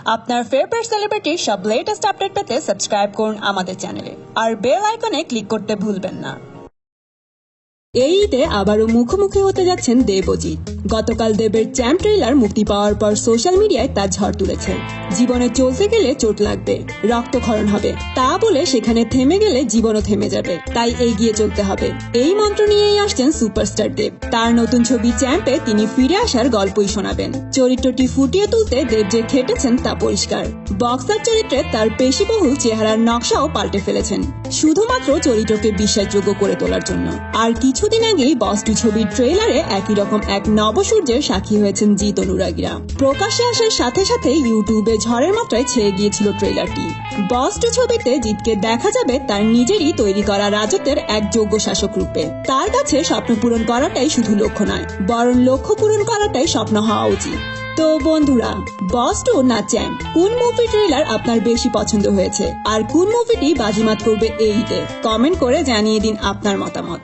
আপনার ফেভারিট সেলিব্রিটির সব latest update পেতে সাবস্ক্রাইব করুন আমাদের চ্যানেলে আর বেল আইকনে ক্লিক করতে ভুলবেন না। এই ঈদে আবারও মুখোমুখি হতে যাচ্ছেন দেব ও জিৎ। গতকাল দেবের চ্যাম্প ট্রেলার মুক্তি পাওয়ার পর সোশ্যাল মিডিয়ায় তার ঝড় তুলেছে। জীবনে চলতে গেলে চোট লাগবে, রক্তক্ষরণ হবে, তা বলে সেখানে থেমে গেলে জীবনও থেমে যাবে, তাই এগিয়ে চলতে হবে, এই মন্ত্র নিয়েই আসছেন সুপারস্টার দেব। তার নতুন ছবি চ্যাম্পে তিনি ফিরে আসার গল্পই শোনাবেন। চরিত্রটি ফুটিয়ে তুলতে দেব যে খেটেছেন তা পরিষ্কার। বক্সার চরিত্রে তার পেশিবহুল চেহারার নকশাও পাল্টে ফেলেছেন, শুধুমাত্র চরিত্রকে বিশ্বাসযোগ্য করে তোলার জন্য। আর কিছুদিন আগেই বস 2 ছবির ট্রেলারে একই রকম এক নবসূর্যের সাক্ষী হয়েছেন জিৎ অনুরাগীরা। প্রকাশ্যে আসার সাথে সাথে ইউটিউবে ঝড়ের মাত্রায় ছেয়ে গিয়েছিল ট্রেলারটি। বস 2 ছবিতে জিৎকে দেখা যাবে তার নিজেরই তৈরি করা রাজত্বের এক যোগ্য শাসক রূপে। তার কাছে স্বপ্ন পূরণ করাটাই শুধু লক্ষ্য নয়, বরং লক্ষ্য পূরণ করাটাই স্বপ্ন হওয়া উচিত। তো বন্ধুরা, বস 2 না চ্যাম্প, কোন মুভি ট্রেলার আপনার বেশি পছন্দ হয়েছে আর কোন মুভিটি বাজিমাত করবে এই ঈদে? কমেন্ট করে জানিয়ে দিন আপনার মতামত।